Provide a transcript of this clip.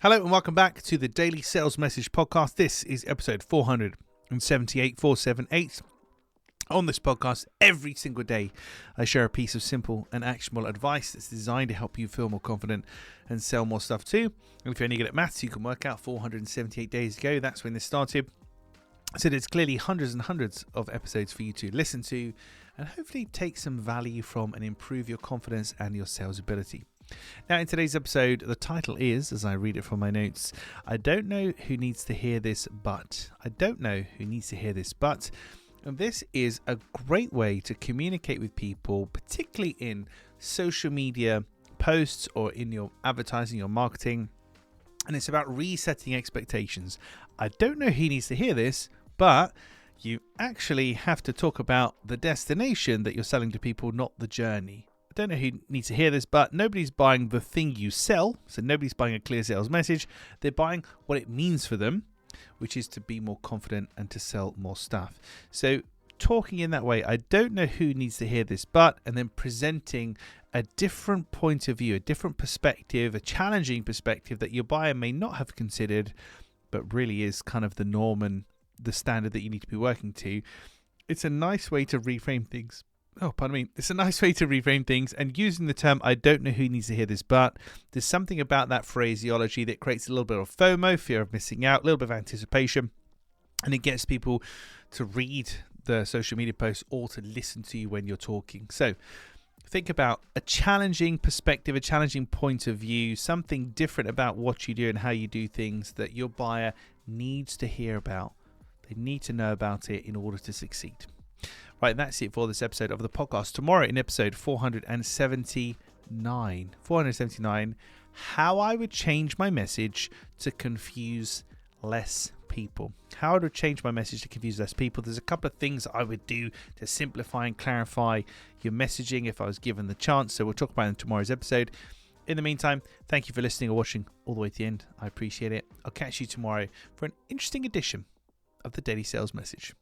Hello and welcome back to the Daily Sales Message Podcast. This is episode 478. On this podcast, every single day, I share a piece of simple and actionable advice that's designed to help you feel more confident and sell more stuff too. And if you're any good at maths, you can work out 478 days ago. That's when this started. So there's clearly hundreds and hundreds of episodes for you to listen to and hopefully take some value from and improve your confidence and your sales ability. Now, in today's episode, the title is, as I read it from my notes, I don't know who needs to hear this, but. I don't know who needs to hear this, but. And this is a great way to communicate with people, particularly in social media posts or in your advertising, your marketing. And it's about resetting expectations. I don't know who needs to hear this, but you actually have to talk about the destination that you're selling to people, not the journey. I don't know who needs to hear this, but nobody's buying the thing you sell. So nobody's buying a clear sales message. They're buying what it means for them, which is to be more confident and to sell more stuff. So talking in that way, I don't know who needs to hear this, but, and then presenting a different point of view, a different perspective, a challenging perspective that your buyer may not have considered, but really is kind of the norm and the standard that you need to be working to. It's a nice way to reframe things. It's a nice way to reframe things, and using the term, I don't know who needs to hear this, but there's something about that phraseology that creates a little bit of FOMO, fear of missing out, a little bit of anticipation, and it gets people to read the social media posts or to listen to you when you're talking. So think about a challenging perspective, a challenging point of view, something different about what you do and how you do things that your buyer needs to hear about. They need to know about it in order to succeed. Right, that's it for this episode of the podcast. Tomorrow in episode 479, how I would change my message to confuse less people. How I would change my message to confuse less people. There's a couple of things I would do to simplify and clarify your messaging if I was given the chance. So we'll talk about it in tomorrow's episode. In the meantime, thank you for listening or watching all the way to the end. I appreciate it. I'll catch you tomorrow for an interesting edition of the Daily Sales Message.